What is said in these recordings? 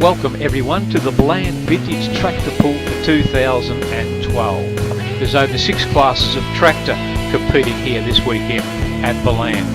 welcome everyone to the Ballan Vintage Tractor Pool for 2012. There's over 6 classes of tractor competing here this weekend at Ballan.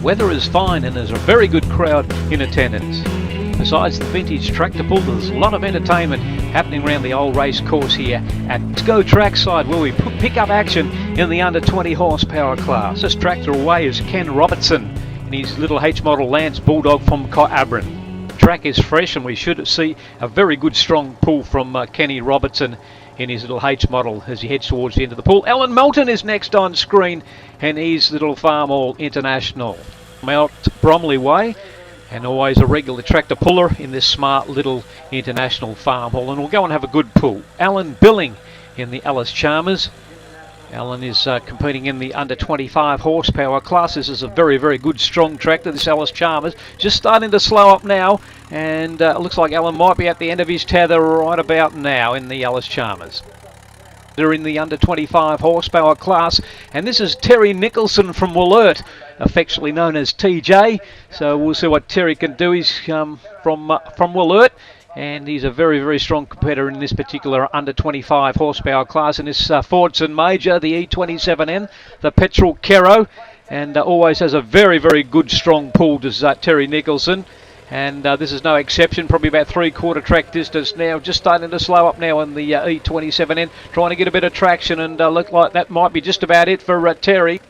Weather is fine and there's a very good crowd in attendance. Besides the Vintage Tractor Pool, there's a lot of entertainment happening around the old race course here at Let's Go Trackside, where we pick up action in the under 20 horsepower class. This tractor away is Ken Robertson in his little H model Lance Bulldog from Abron. Track is fresh and we should see a very good strong pull from Kenny Robertson in his little H model as he heads towards the end of the pool. Alan Melton is next on screen and his little Farm All International. Mount Bromley Way, and always a regular tractor puller in this smart little international farm hall, and we'll go and have a good pull. Alan Billing in the Alice Chalmers. Alan is competing in the under 25 horsepower class. This is a very, very good strong tractor, this Alice Chalmers. Just starting to slow up now, and it looks like Alan might be at the end of his tether right about now in the Alice Chalmers. They're in the under 25 horsepower class, and this is Terry Nicholson from Wollert, affectionately known as TJ. So we'll see what Terry can do. He's from Wollert, and he's a very, very strong competitor in this particular under 25 horsepower class in this Fordson Major, the E27N, the petrol Kero, and always has a very, very good strong pull, does Terry Nicholson. And this is no exception, probably about 3/4 track distance now, just starting to slow up now in the E27N, trying to get a bit of traction, and look like that might be just about it for Terry.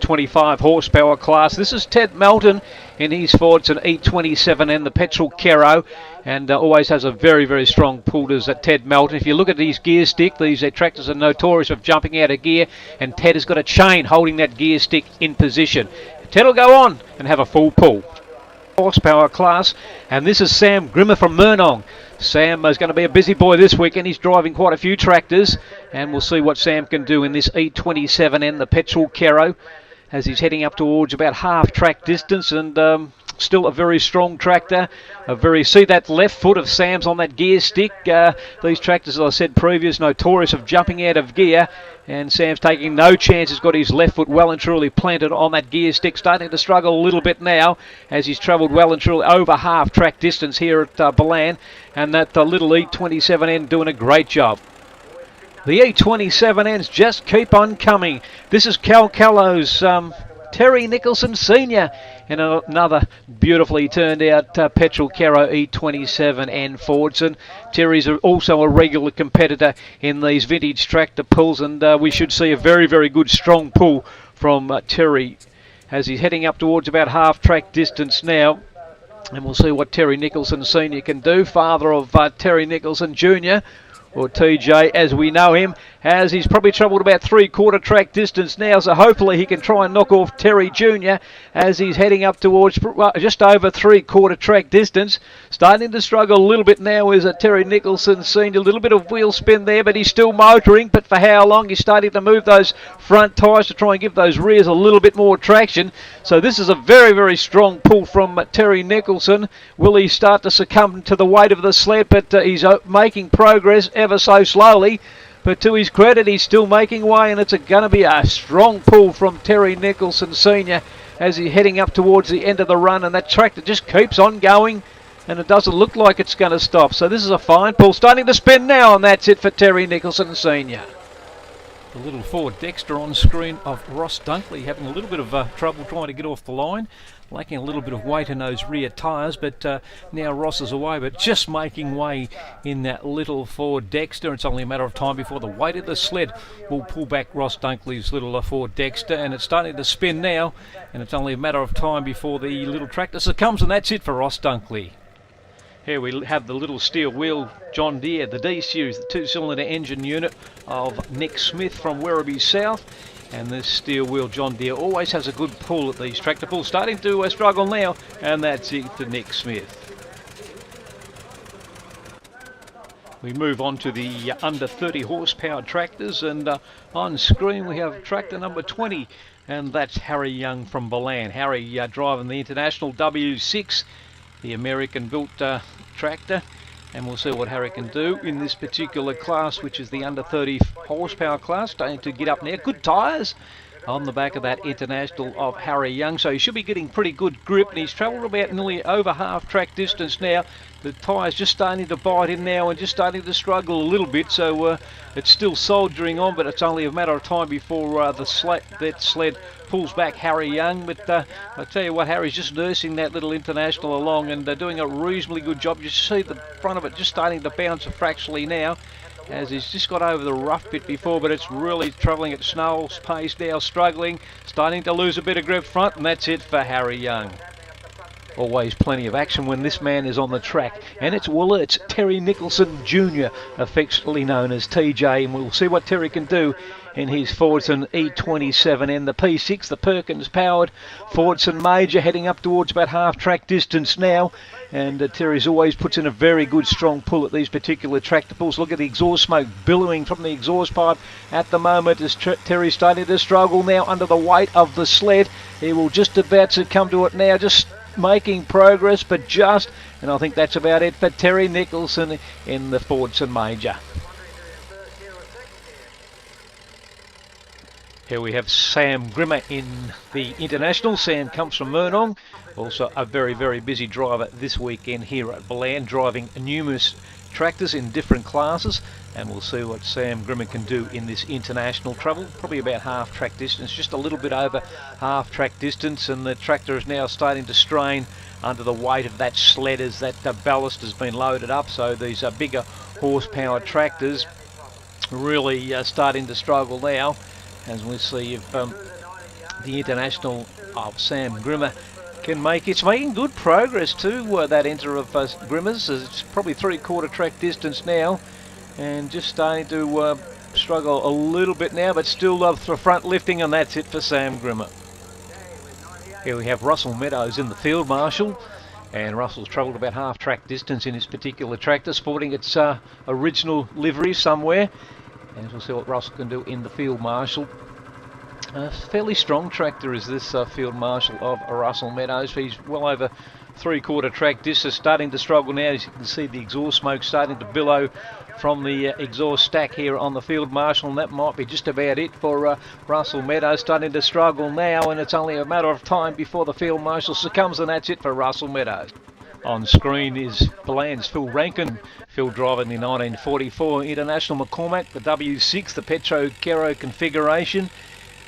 25 horsepower class. This is Ted Melton in his Fordson E27N, the petrol Kero, and always has a very, very strong pull, does Ted Melton. If you look at his gear stick, these tractors are notorious of jumping out of gear, and Ted has got a chain holding that gear stick in position. Ted will go on and have a full pull. Horsepower class, and this is Sam Groomer from Vernon. Sam is going to be a busy boy this weekend. He's driving quite a few tractors, and we'll see what Sam can do in this E27N, the petrol Kero, as he's heading up towards about half track distance, and still a very strong tractor. See that left foot of Sam's on that gear stick. These tractors, as I said previous, notorious of jumping out of gear, and Sam's taking no chances. Got his left foot well and truly planted on that gear stick, starting to struggle a little bit now as he's travelled well and truly over half track distance here at Ballan, and that little E27N doing a great job. The E27Ns just keep on coming. This is Calcalo's Terry Nicholson Sr. in another beautifully turned out petrol Kero E27N Fordson. Terry's also a regular competitor in these vintage tractor pulls, and we should see a very, very good strong pull from Terry as he's heading up towards about half track distance now. And we'll see what Terry Nicholson Sr. can do, father of Terry Nicholson Jr., or TJ as we know him, as he's probably travelled about 3/4 track distance now, so hopefully he can try and knock off Terry Jr. as he's heading up towards just over 3/4 track distance. Starting to struggle a little bit now is Terry Nicholson Sr. A little bit of wheel spin there, but he's still motoring, but for how long? He's starting to move those front tyres to try and give those rears a little bit more traction. So this is a very, very strong pull from Terry Nicholson. Will he start to succumb to the weight of the sled? But he's making progress ever so slowly, but to his credit he's still making way, and it's going to be a strong pull from Terry Nicholson Sr. as he's heading up towards the end of the run, and that tractor just keeps on going and it doesn't look like it's going to stop. So this is a fine pull, starting to spin now, and that's it for Terry Nicholson Sr. The little Ford Dexter on screen of Ross Dunkley having a little bit of trouble trying to get off the line, lacking a little bit of weight in those rear tyres, but now Ross is away, but just making way in that little Ford Dexter. It's only a matter of time before the weight of the sled will pull back Ross Dunkley's little Ford Dexter, and it's starting to spin now, and it's only a matter of time before the little tractor succumbs, and that's it for Ross Dunkley. Here we have the little steel wheel John Deere, the D-Series, the 2-cylinder engine unit of Nick Smith from Werribee South. And this steel wheel John Deere always has a good pull at these tractor pulls, starting to struggle now, and that's it to Nick Smith. We move on to the under 30 horsepower tractors, and on screen we have tractor number 20, and that's Harry Young from Ballan. Harry driving the International W6, the American-built tractor, and we'll see what Harry can do in this particular class, which is the under 30 horsepower class. Starting to get up now. Good tyres, on the back of that International of Harry Young. So he should be getting pretty good grip, and he's travelled about nearly over half track distance now. The tyre's just starting to bite in now and just starting to struggle a little bit, so it's still soldiering on, but it's only a matter of time before that sled pulls back Harry Young. But I tell you what, Harry's just nursing that little International along and doing a reasonably good job. You see the front of it just starting to bounce fractionally now, as he's just got over the rough bit before, but it's really travelling at snail's pace now, struggling, starting to lose a bit of grip front, and that's it for Harry Young. Always plenty of action when this man is on the track, and it's Terry Nicholson Jr., affectionately known as TJ, and we'll see what Terry can do in his Fordson E27 and the P6, the Perkins powered Fordson Major, heading up towards about half track distance now. And Terry's always puts in a very good strong pull at these particular tractor pulls. Look at the exhaust smoke billowing from the exhaust pipe at the moment as Terry's starting to struggle now under the weight of the sled. He will just about to come to it now, just making progress, but just, and I think that's about it for Terry Nicholson in the Fordson Major. Here we have Sam Groomer in the International. Sam comes from Vernon, also a very, very busy driver this weekend here at Ballan, driving numerous tractors in different classes, and we'll see what Sam Groomer can do in this international travel. Probably about half track distance, just a little bit over half track distance, and the tractor is now starting to strain under the weight of that sled as that ballast has been loaded up. So these bigger horsepower tractors really starting to struggle now, as we see if the International of Sam Groomer can make it's making good progress too. That enter of Groomer's, it's probably 3/4 track distance now, and just starting to struggle a little bit now, but still the front lifting, and that's it for Sam Groomer. Here we have Russell Meadows in the field marshal, and Russell's travelled about half track distance in his particular tractor, sporting its original livery somewhere. And we'll see what Russell can do in the field marshal. A fairly strong tractor is this field marshal of Russell Meadows. He's well over 3/4 track distance, starting to struggle now. As you can see, the exhaust smoke starting to billow from the exhaust stack here on the field marshal, and that might be just about it for Russell Meadows, starting to struggle now, and it's only a matter of time before the field marshal succumbs, and that's it for Russell Meadows. On screen is Ballan's Phil Rankin. Phil driving the 1944 International McCormack, the W6, the Petro Kero configuration,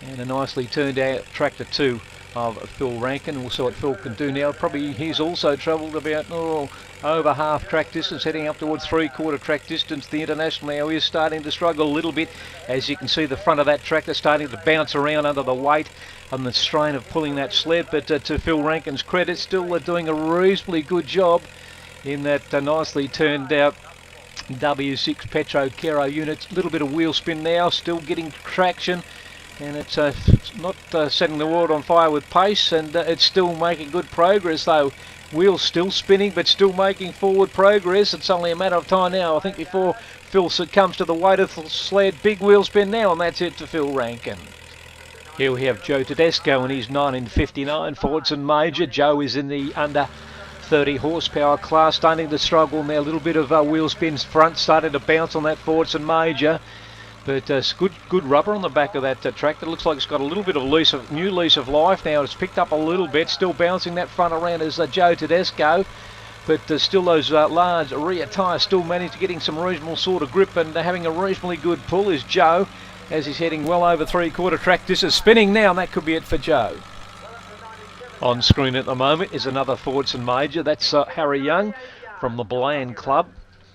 and a nicely turned out tractor too of Phil Rankin. We'll see what Phil can do now. Probably he's also travelled about over half track distance, heading up towards 3/4 track distance. The International now is starting to struggle a little bit, as you can see the front of that tractor starting to bounce around under the weight and the strain of pulling that sled. But to Phil Rankin's credit, still doing a reasonably good job in that nicely turned out W6 Petro Kero unit. A little bit of wheel spin now, still getting traction, and it's not setting the world on fire with pace, and it's still making good progress though. Wheels still spinning, but still making forward progress. It's only a matter of time now, I think, before Phil succumbs to the weight of the sled. Big wheel spin now, and that's it to Phil Rankin. Here we have Joe Tedesco in his 1959 Fordson Major. Joe is in the under 30 horsepower class, starting to struggle now. A little bit of wheel spins front, starting to bounce on that Fordson Major. But good rubber on the back of that tractor. Looks like it's got a little bit of new lease of life now. It's picked up a little bit, still bouncing that front around as Joe Tedesco. But still those large rear tyres still managed to getting some reasonable sort of grip, and having a reasonably good pull is Joe, as he's heading well over 3/4 track distance. Spinning now, and that could be it for Joe. On screen at the moment is another Fordson Major. That's Harry Young from the Ballan Club.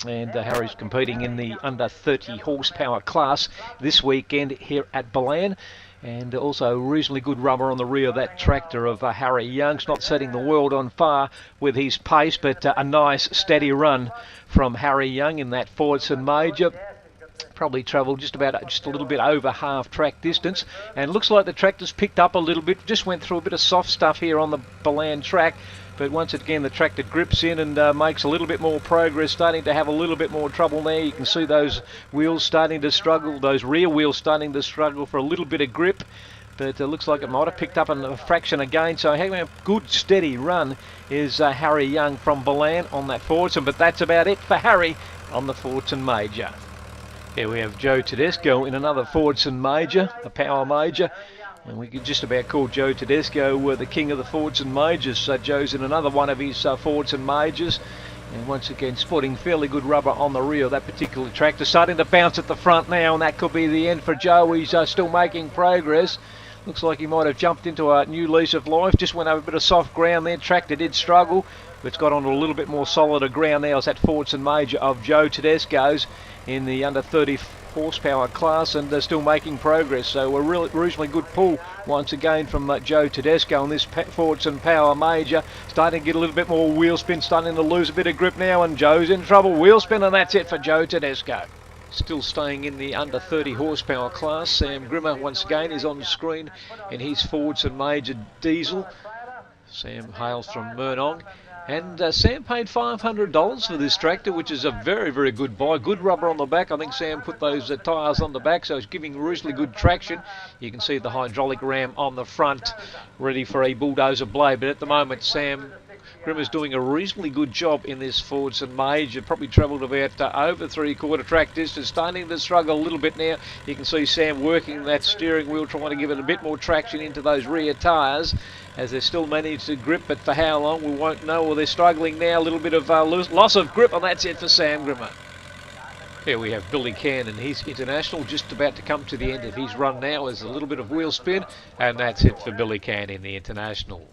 And Harry's competing in the under 30 horsepower class this weekend here at Ballan, and also reasonably good rubber on the rear of that tractor of Harry Young's. Not setting the world on fire with his pace, but a nice steady run from Harry Young in that Fordson Major. Probably travelled just a little bit over half track distance, and looks like the tractor's picked up a little bit. Just went through a bit of soft stuff here on the Ballan track, but once again the tractor grips in and makes a little bit more progress, starting to have a little bit more trouble there. You can see those wheels starting to struggle, those rear wheels starting to struggle for a little bit of grip, but it looks like it might have picked up a fraction again. So having a good steady run is Harry Young from Ballan on that Fordson, but that's about it for Harry on the Fordson Major. Here we have Joe Tedesco in another Fordson Major, a power major. And we could just about call Joe Tedesco the king of the forwards and majors. Joe's in another one of his forwards and majors. And once again, sporting fairly good rubber on the rear of that particular tractor. Starting to bounce at the front now, and that could be the end for Joe. He's still making progress. Looks like he might have jumped into a new lease of life. Just went over a bit of soft ground there. Tractor did struggle, but it's got onto a little bit more solider ground now as that forwards and major of Joe Tedesco's in the under 30 horsepower class, and they're still making progress. So a reasonably good pull once again from Joe Tedesco on this forwards and power major. Starting to get a little bit more wheel spin, starting to lose a bit of grip now, and Joe's in trouble. Wheel spin, and that's it for Joe Tedesco. Still staying in the under 30 horsepower class, Sam Groomer once again is on screen in his forwards and major diesel. Sam hails from Vernon. And Sam paid $500 for this tractor, which is a very, very good buy. Good rubber on the back. I think Sam put those tyres on the back, so it's giving reasonably good traction. You can see the hydraulic ram on the front, ready for a bulldozer blade. But at the moment, Sam Groomer's doing a reasonably good job in this forwards and major. Probably travelled about over 3/4 track distance. Starting to struggle a little bit now. You can see Sam working that steering wheel, trying to give it a bit more traction into those rear tyres, as they're still managed to grip, but for how long we won't know. Well, they're struggling now, a little bit of loss of grip, and that's it for Sam Groomer. Here we have Billy Cannon, he's international, just about to come to the end of his run now. There's a little bit of wheel spin, and that's it for Billy Cannon, the international.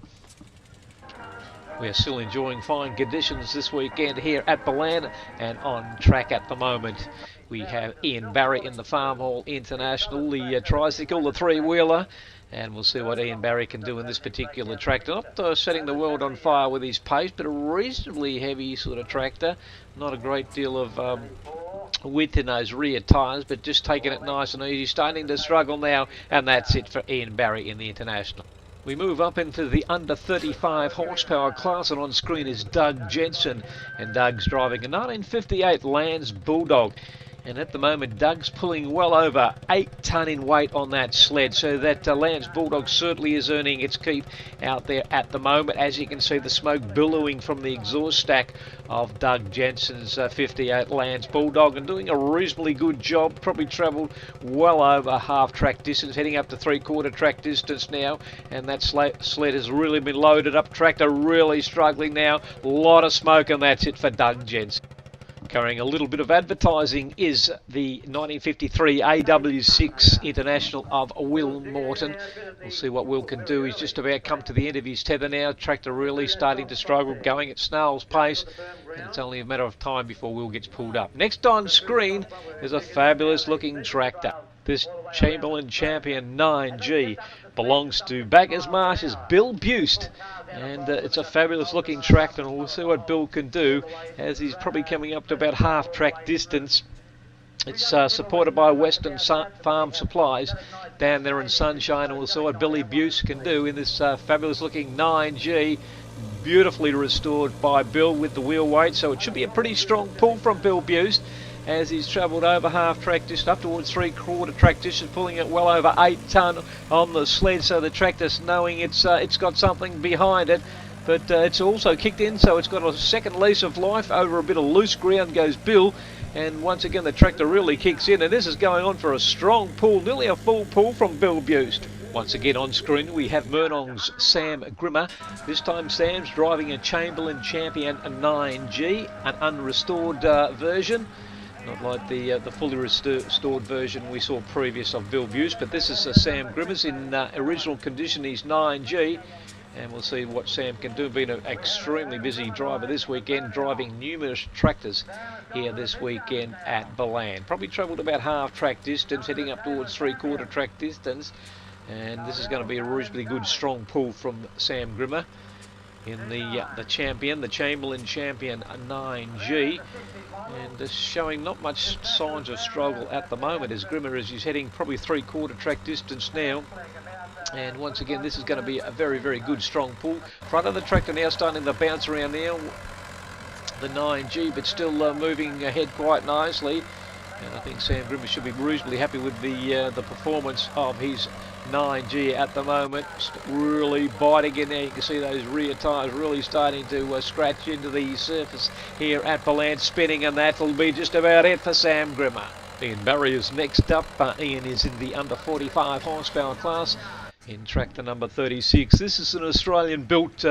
We are still enjoying fine conditions this weekend here at Ballan, and on track at the moment we have Ian Barry in the Farm Hall International, the tricycle, the three-wheeler. And we'll see what Ian Barry can do in this particular tractor. Not setting the world on fire with his pace, but a reasonably heavy sort of tractor. Not a great deal of width in those rear tyres, but just taking it nice and easy. Starting to struggle now, and that's it for Ian Barry in the International. We move up into the under 35 horsepower class, and on screen is Doug Jensen. And Doug's driving a 1958 Lance Bulldog. And at the moment, Doug's pulling well over 8 tonne in weight on that sled. So that Lance Bulldog certainly is earning its keep out there at the moment. As you can see, the smoke billowing from the exhaust stack of Doug Jensen's 58 Lance Bulldog, and doing a reasonably good job. Probably travelled well over half track distance, heading up to 3/4 track distance now. And that sled has really been loaded up. Tractor really struggling now. A lot of smoke, and that's it for Doug Jensen. Carrying a little bit of advertising is the 1953 AW6 International of Will Morton. We'll see what Will can do. He's just about come to the end of his tether now. Tractor really starting to struggle, going at snail's pace, and it's only a matter of time before Will gets pulled up. Next on screen is a fabulous looking tractor. This Chamberlain Champion 9G belongs to Baggers Marsh's Bill Buste, and it's a fabulous looking tractor, and we'll see what Bill can do as he's probably coming up to about half track distance. It's supported by Western Farm Supplies down there in Sunshine, and we'll see what Billy Buste can do in this fabulous looking 9G. Beautifully restored by Bill with the wheel weight, so it should be a pretty strong pull from Bill Buste, as he's travelled over half track distance, up towards 3/4 track distance, pulling it well over 8 tonne on the sled, so the tractor's knowing it's got something behind it, but it's also kicked in, so it's got a second lease of life. Over a bit of loose ground goes Bill, and once again the tractor really kicks in, and this is going on for a strong pull, nearly a full pull from Bill Buste. Once again on screen we have Vernon's Sam Groomer. This time Sam's driving a Chamberlain Champion 9G, an unrestored version. Not like the fully restored version we saw previous of Bill Buste, but this is Sam Groomer's in original condition. He's 9G, and we'll see what Sam can do. Being an extremely busy driver this weekend, driving numerous tractors here this weekend at Ballan. Probably travelled about half track distance, heading up towards 3/4 track distance, and this is going to be a reasonably good strong pull from Sam Groomer in the Champion, the Chamberlain Champion 9G. And showing not much signs of struggle at the moment as Groomer, as he's heading probably 3/4 track distance now. And once again, this is going to be a very, very good strong pull. Front of the tractor now starting to bounce around now, the 9G, but still moving ahead quite nicely. And I think Sam Groomer should be reasonably happy with the performance of his 9G at the moment. Really biting in there. You can see those rear tyres really starting to scratch into the surface here at Ballan, spinning, and that'll be just about it for Sam Groomer. Ian Barry is next up. Ian is in the under 45 horsepower class. in tractor number 36. This is an Australian built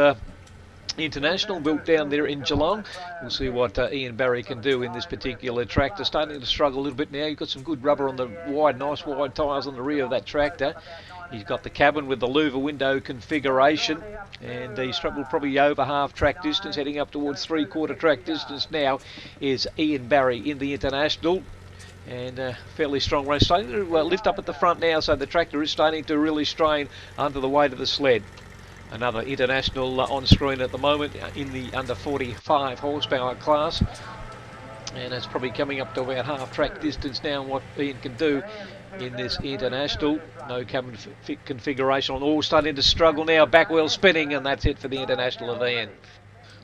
International, built down there in Geelong. We'll see what Ian Barry can do in this particular tractor. Starting to struggle a little bit now. You've got some good rubber on the nice wide tyres on the rear of that tractor. He's got the cabin with the louver window configuration, and he's probably over half track distance, heading up towards 3/4 track distance now is Ian Barry in the International. And fairly strong race, starting to lift up at the front now, so the tractor is starting to really strain under the weight of the sled. Another International on screen at the moment in the under 45 horsepower class, and it's probably coming up to about half track distance now. What Ian can do in this International, no cabin configuration on, all starting to struggle now, back wheel spinning, and that's it for the International of Ian.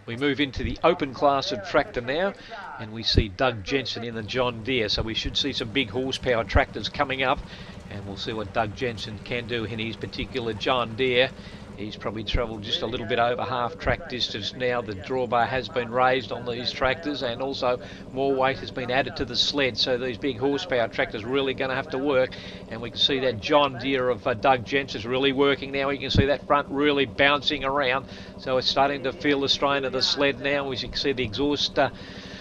We move into the open class of tractor now, and we see Doug Jensen in the John Deere, so we should see some big horsepower tractors coming up, and we'll see what Doug Jensen can do in his particular John Deere. He's probably travelled just a little bit over half track distance now. The drawbar has been raised on these tractors, and also more weight has been added to the sled, so these big horsepower tractors really going to have to work. And we can see that John Deere of Doug Jensen is really working now. You can see that front really bouncing around, so it's starting to feel the strain of the sled now. As you can see the exhaust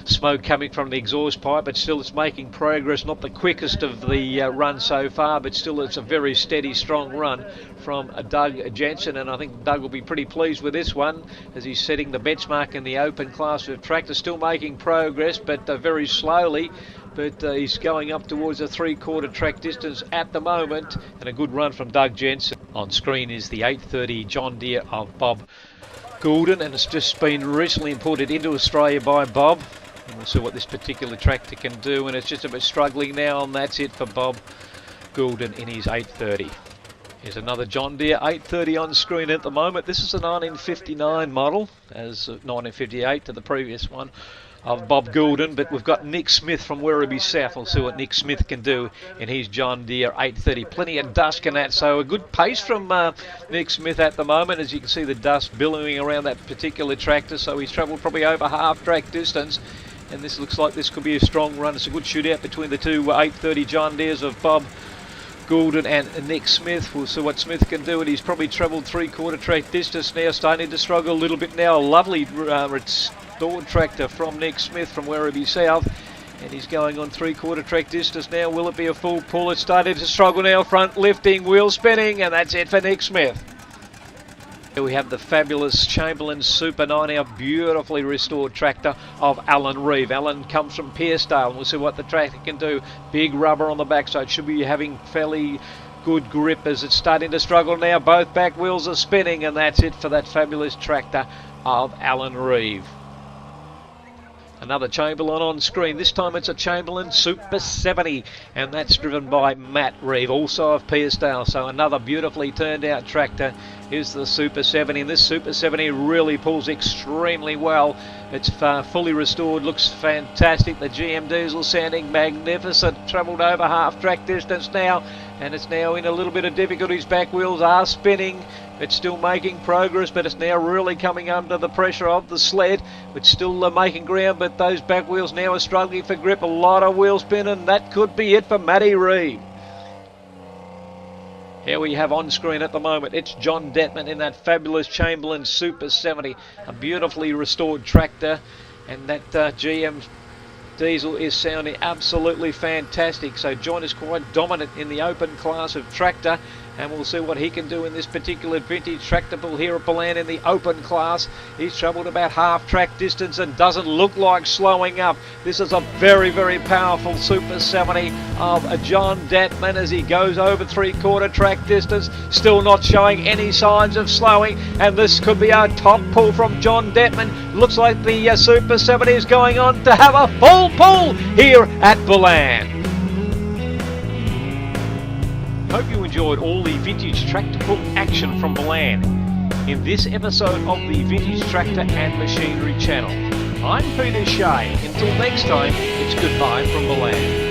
smoke coming from the exhaust pipe, but still it's making progress. Not the quickest of the run so far, but still it's a very steady, strong run from Doug Jensen, and I think Doug will be pretty pleased with this one as he's setting the benchmark in the open class of tractor. Still making progress, but very slowly, but he's going up towards a 3/4 track distance at the moment, and a good run from Doug Jensen. On screen is the 830 John Deere of Bob Goulden, and it's just been recently imported into Australia by Bob. And we'll see what this particular tractor can do, and it's just a bit struggling now, and that's it for Bob Goulden in his 830. Here's another John Deere 830 on screen at the moment. This is a 1959 model, as 1958 to the previous one of Bob Goulden, but we've got Nick Smith from Werribee South. We'll see what Nick Smith can do in his John Deere 830. Plenty of dust in that, so a good pace from Nick Smith at the moment. As you can see, the dust billowing around that particular tractor, so he's travelled probably over half track distance. And this looks like this could be a strong run. It's a good shootout between the two 830 John Deeres of Bob Goulden and Nick Smith. We'll see what Smith can do, and he's probably travelled 3/4 track distance now, starting to struggle a little bit now. A lovely restored tractor from Nick Smith from Werribee South, and he's going on 3/4 track distance now. Will it be a full pull? It's starting to struggle now, front lifting, wheel spinning, and that's it for Nick Smith. Here we have the fabulous Chamberlain Super 9, our beautifully restored tractor of Alan Reeve. Alan comes from Pearsdale, and we'll see what the tractor can do. Big rubber on the backside, should be having fairly good grip as it's starting to struggle now. Both back wheels are spinning, and that's it for that fabulous tractor of Alan Reeve. Another Chamberlain on screen. This time it's a Chamberlain Super 70, and that's driven by Matt Reeve, also of Pearsdale. So another beautifully turned out tractor is the Super 70, and this Super 70 really pulls extremely well. It's fully restored, looks fantastic. The GM diesel sounding magnificent. Travelled over half track distance now, and it's now in a little bit of difficulties. Back wheels are spinning. It's still making progress, but it's now really coming under the pressure of the sled. It's still making ground, but those back wheels now are struggling for grip. A lot of wheel spin, and that could be it for Matty Reeve. Here we have on screen at the moment, it's John Dettman in that fabulous Chamberlain Super 70, a beautifully restored tractor, and that GM diesel is sounding absolutely fantastic. So John is quite dominant in the open class of tractor, and we'll see what he can do in this particular vintage tractor bull here at Ballan in the open class. He's travelled about half track distance and doesn't look like slowing up. This is a very, very powerful Super 70 of John Dettman as he goes over 3/4 track distance, still not showing any signs of slowing, and this could be a top pull from John Dettman. Looks like the Super 70 is going on to have a full pull here at Ballan. Hope you enjoyed all the vintage tractor pull action from Ballan in this episode of the Vintage Tractor and Machinery channel. I'm Peter Shea. Until next time, it's goodbye from Ballan.